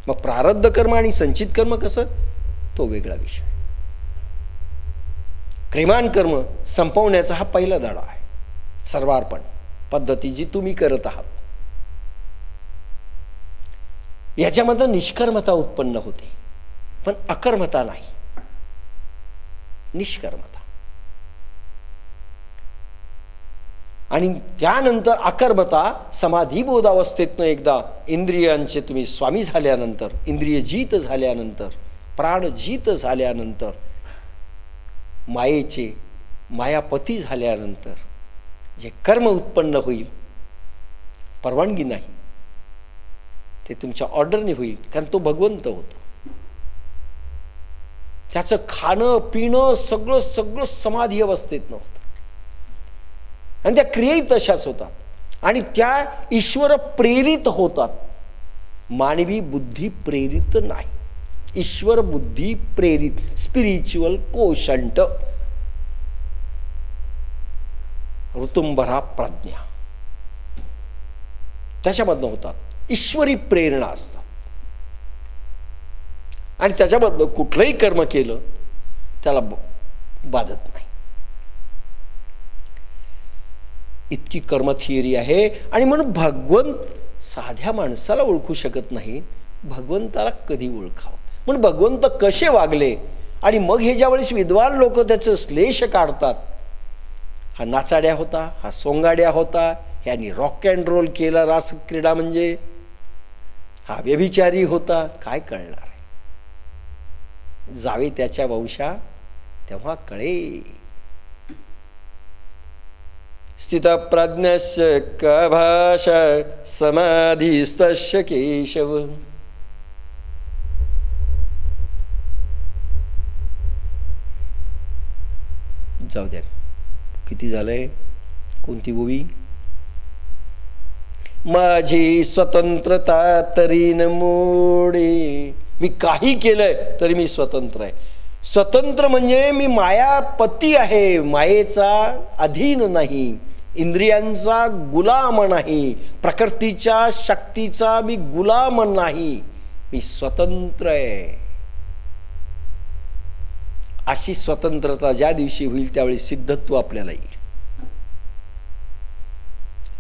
मग प्रारब्ध कर्म आणि संचित कर्म कसं, तो वेगळा विषय. क्रियमान कर्म संपवण्याचा हा पहिला धडा आहे, सर्वार्पण पद्धती जी तुम्ही करत आहात. याच्यामध्ये निष्कर्मता उत्पन्न होते, पण अकर्मता नाही, निष्कर्मता. आणि त्यानंतर अकर्मता समाधीबोध अवस्थेतनं एकदा इंद्रियांचे तुम्ही स्वामी झाल्यानंतर, इंद्रिय जीत झाल्यानंतर, प्राण जीत झाल्यानंतर, मायेचे मायापती झाल्यानंतर जे कर्म उत्पन्न होईल, परवानगी नाही, ते तुमच्या ऑर्डरने होईल. कारण तो भगवंत होतो, त्याचं खाणं पिणं सगळं सगळं समाधी अवस्थेत नव्हतं. आणि त्या क्रियाही तशाच होतात आणि त्या ईश्वर प्रेरित होतात. मानवी बुद्धी प्रेरित नाही, ईश्वर बुद्धी प्रेरित, स्पिरिच्युअल कोशंट, ऋतुंभरा प्रज्ञा त्याच्यामधनं होतात, ईश्वरी प्रेरणा असतात. आणि त्याच्यामधनं कुठलंही कर्म केलं त्याला बाधत नाही. इतकी कर्म थिअरी आहे. आणि म्हणून भगवंत साध्या माणसाला ओळखू शकत नाही, भगवंताला कधी ओळखावं. म्हणून भगवंत कसे वागले. आणि मग हे ज्यावेळेस विद्वान लोक त्याचं श्लेष काढतात, हा नाचाड्या होता, हा सोंगाड्या होता, ह्यानी रॉक अँड रोल केला, रास क्रीडा म्हणजे, हा व्यभिचारी होता, काय कळणार आहे. जावे त्याच्या वंशा तेव्हा कळे. स्थितप्रज्ञस्य का भाषा समाधिस्तस्य केशव. जाऊ द्या, किती झालंय. कोणती ओवी. माझी स्वतंत्रता तरी न मोडे. मी काही केलंय तरी मी स्वतंत्र आहे. स्वतंत्र म्हणजे मी मायापती आहे, मायेचा अधीन नाही, इंद्रियांचा गुलाम नाही, प्रकृतीच्या शक्तीचा मी गुलाम नाही, मी स्वतंत्र आहे. अशी स्वतंत्रता ज्या दिवशी होईल त्यावेळी सिद्धत्व आपल्याला येईल.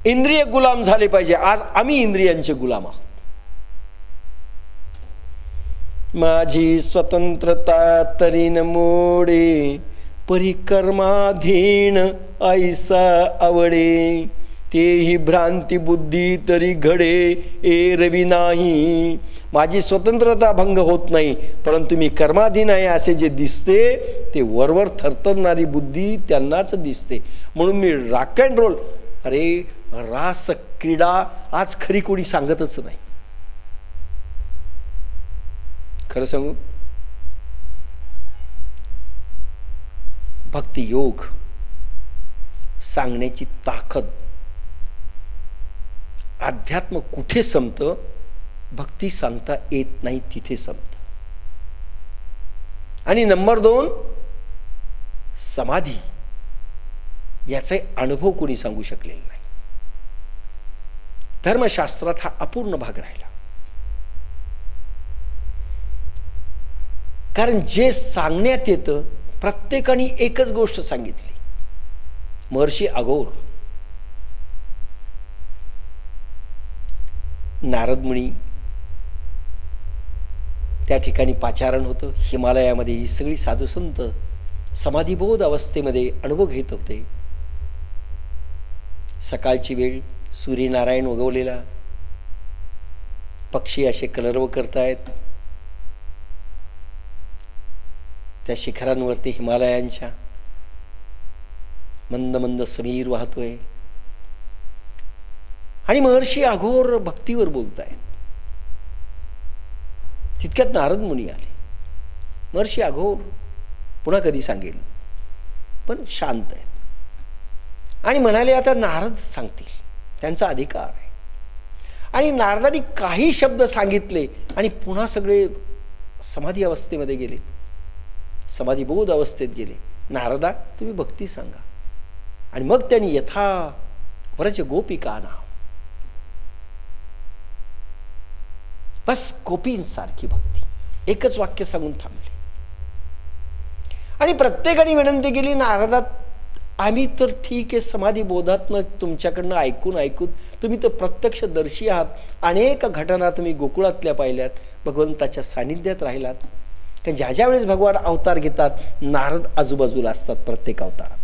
इंद्रिय गुलाम झाले पाहिजे. आज आम्ही इंद्रियांचे गुलाम आहोत. माझी स्वतंत्रता तरी न मोडे, परिकर्माधीन ऐसा आवडे, तेही भ्रांती बुद्धी तरी घडे एरवी नाही. माझी स्वतंत्रता भंग होत नाही, परंतु मी कर्माधीन आहे असे जे दिसते ते वरवर थरथरणारी बुद्धी त्यांनाच दिसते. म्हणून मी रॉक अँड रोल, अरे रास क्रीडा आज खरी कोणी सांगतच नाही. खरं सांगू, भक्ती योग सांगण्याची ताकद, अध्यात्म कुठे संपतं, भक्ती सांगता येत नाही तिथे संपतं. आणि नंबर 2 समाधी, याचा अनुभव कोणी सांगू शकलेला नाही. धर्मशास्त्रात हा अपूर्ण भाग राहिला. कारण जे सांगण्यात येतं प्रत्येकाने एकच गोष्ट सांगितली. महर्षी अघोर, नारद मुनी, त्या ठिकाणी पाचारण होतं. हिमालयामध्ये ही सगळी साधू संत समाधीबोध अवस्थेमध्ये अनुभव घेत होते. सकाळची वेळ, सूर्यनारायण उगवलेला, पक्षी असे कलरव करतायत. त्या शिखरांवरती हिमालयांच्या मंद मंद समीर वाहतोय आणि महर्षी अघोर भक्तीवर बोलतायत. तितक्यात नारद मुनी आले. महर्षी अघोर पुन्हा कधी सांगेल, पण शांत आहेत आणि म्हणाले आता नारद सांगतील, त्यांचा अधिकार आहे. आणि नारदांनी काही शब्द सांगितले आणि पुन्हा सगळे समाधी अवस्थेमध्ये गेले, समाधीबोध अवस्थेत गेले. नारदा तुम्ही भक्ती सांगा. आणि मग त्यांनी यथा व्रज गोपिकाना, बस गोपींसारखी भक्ती, एकच वाक्य सांगून थांबले. आणि प्रत्येकाने विनंती केली, नारदा आम्ही तर ठीक आहे समाधी बोधातनं तुमच्याकडनं ऐकून तुम्ही तर प्रत्यक्षदर्शी आहात. अनेक घटना तुम्ही गोकुळातल्या पाहिल्यात, भगवंताच्या सानिध्यात राहिलात. कारण ज्या ज्या वेळेस भगवान अवतार घेतात नारद आजूबाजूला असतात प्रत्येक अवतारात.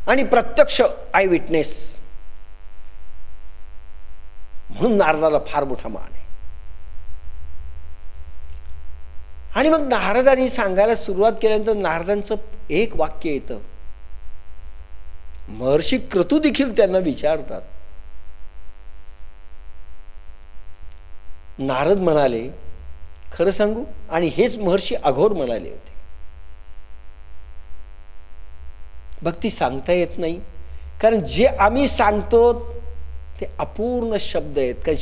आणि प्रत्यक्ष आय विटनेस म्हणून नारदाला फार मोठा मान आहे. आणि मग नारदांनी सांगायला सुरुवात केल्यानंतर नारदांचं एक वाक्य येतं. महर्षी क्रतू देखील त्यांना विचारतात. नारद म्हणाले, खरं सांगू, आणि हेच महर्षी अघोर म्हणाले होते, भक्ती सांगता येत नाही. कारण जे आम्ही सांगतो ते अपूर्ण शब्द आहेत. काही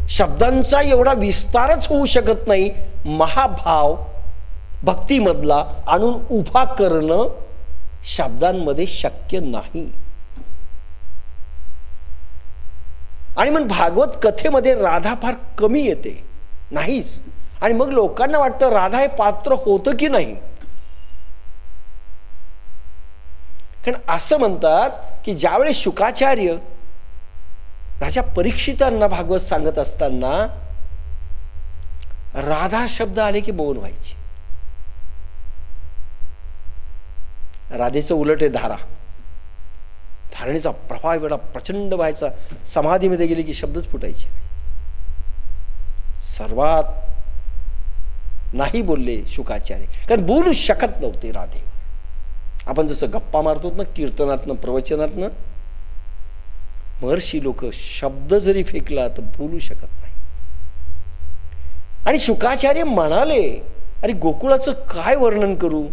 शब्दांचा एवढा विस्तारच होऊ शकत नाही महाभाव भक्तीमधला आणून उभा करणं शब्दांमध्ये शक्य नाही. आणि मग भागवत कथेमध्ये राधा फार कमी येते, नाहीच. आणि मग लोकांना वाटतं राधा हे पात्र होतं की नाही. कारण असं म्हणतात की ज्यावेळेस शुकाचार्य राजा परीक्षितांना भागवत सांगत असताना राधा शब्द आले की मौन व्हायचे. राधेचं उलट आहे धारा. धारणेचा प्रभाव एवढा प्रचंड व्हायचा, समाधीमध्ये गेले की शब्दच फुटायचे. सर्वात नाही बोलले शुकाचार्य, कारण बोलू शकत नव्हते राधेवर. आपण जसं गप्पा मारतो ना कीर्तनातनं प्रवचनातनं, महर्षी लोक शब्द जरी फेकला तर बोलू शकत नाही. आणि शुकाचार्य म्हणाले, अरे गोकुळाचं काय वर्णन करू,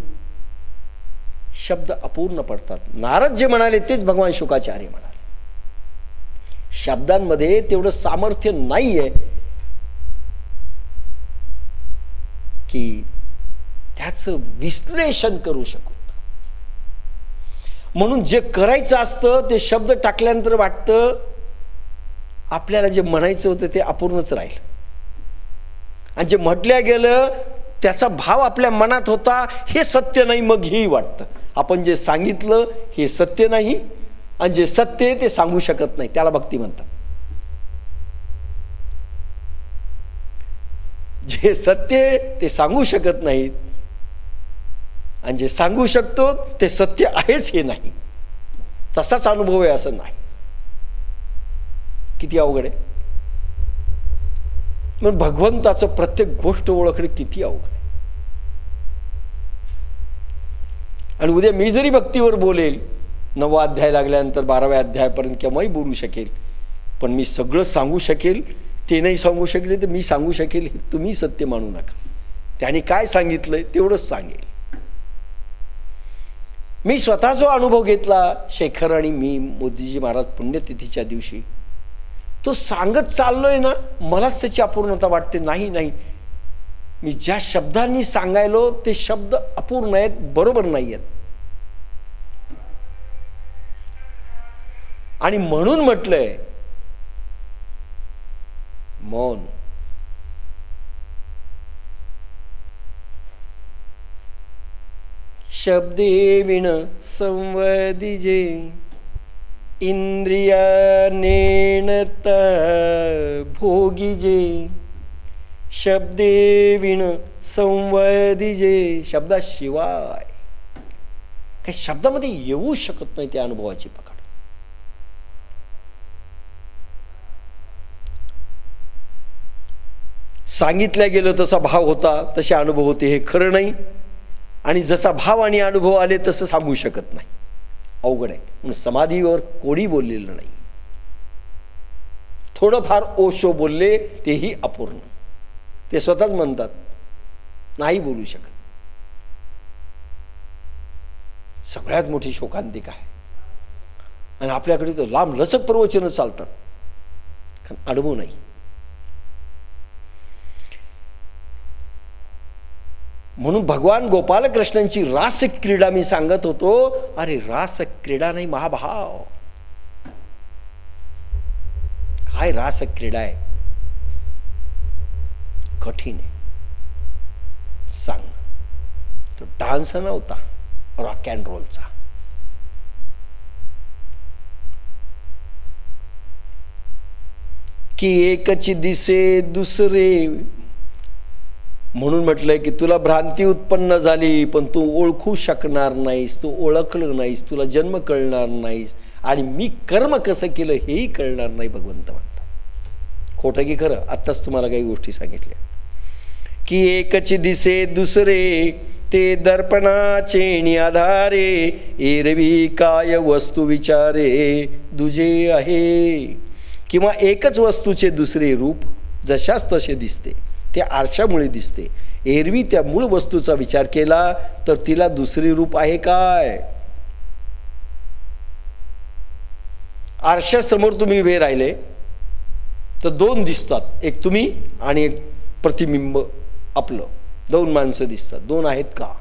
शब्द अपूर्ण पडतात. नारद जे म्हणाले तेच भगवान शुकाचार्य म्हणाले. शब्दांमध्ये तेवढं सामर्थ्य नाहीये की त्याचं विश्लेषण करू शकू. म्हणून जे करायचं असतं ते शब्द टाकल्यानंतर वाटतं आपल्याला जे म्हणायचं होतं ते अपूर्णच राहील. आणि जे म्हटल्या गेलं त्याचा भाव आपल्या मनात होता हे सत्य नाही, मग हेही वाटतं आपण जे सांगितलं हे सत्य नाही, आणि जे सत्य आहे ते सांगू शकत नाही. त्याला भक्ती म्हणतात. जे सत्य ते सांगू शकत नाहीत, आणि जे सांगू शकतो ते सत्य आहेच हे नाही. तसाच अनुभव आहे असं नाही. किती अवघड आहे. मग भगवंताचं प्रत्येक गोष्ट ओळखणे किती अवघड आहे. आणि उद्या मी जरी भक्तीवर बोलेल 9वा अध्याय लागल्यानंतर 12व्या अध्यायापर्यंत केव्हाही बोलू शकेल, पण मी सगळं सांगू शकेल ते नाही सांगू शकले तर मी सांगू शकेल हे तुम्ही सत्य मानू नका. त्याने काय सांगितलंय तेवढंच सांगेल. मी स्वतः जो अनुभव घेतला, शेखर आणि मी मोदीजी महाराज पुण्यतिथीच्या दिवशी, तो सांगत चाललोय ना, मलाच त्याची अपूर्णता वाटते. नाही नाही, मी ज्या शब्दांनी सांगायलो ते शब्द अपूर्ण आहेत, बरोबर नाही आहेत. आणि म्हणून म्हटलंय मौन. शब्दे विण संवदिजे इंद्रियानेन भोगिजे. शब्दे विण संवदिजे, शब्दाशिवाय काही शब्दामध्ये येऊ शकत नाही त्या अनुभवाची पकड. सांगितलं गेलं तसा भाव होता, तसे अनुभव होते हे खरं नाही. आणि जसा भाव आणि अनुभव आले तसं सांगू शकत नाही. अवघड आहे. म्हणून समाधीवर कोणी बोललेलं नाही. थोडंफार ओशो बोलले तेही अपूर्ण. ते स्वतःच म्हणतात नाही बोलू शकत. सगळ्यात मोठी शोकांतिका आहे. आणि आपल्याकडे तर लांब लचक प्रवचनं चालतात, कारण अनुभव नाही. म्हणून भगवान गोपालकृष्णांची रास क्रीडा मी सांगत होतो. अरे रास क्रीडा नाही, महाभाव. काय रास क्रीडा आहे, कठीण आहे सांग. तो डान्स नव्हता, रॉक अँड रोलचा. की एकची दिसे दुसरे, म्हणून म्हटलंय की तुला भ्रांती उत्पन्न झाली पण तू ओळखू शकणार नाहीस, तू ओळखलं नाहीस, तुला जन्म कळणार नाहीस, आणि मी कर्म कसं केलं हेही कळणार नाही. भगवंत म्हणतात. खोटं की खरं? आत्ताच तुम्हाला काही गोष्टी सांगितल्या की एकची दिसे दुसरे, ते दर्पणाचे आधारे, एरवी काय वस्तू विचारे दुजे आहे. किंवा एकच वस्तूचे दुसरे रूप जशाच तसे दिसते, ते आरशामुळे दिसते. एरवी त्या मूळ वस्तूचा विचार केला तर तिला दुसरे रूप आहे काय. आरशासमोर तुम्ही उभे राहिले तर दोन दिसतात, एक तुम्ही आणि एक प्रतिबिंब आपलं. दोन माणसं दिसतात. दोन आहेत का?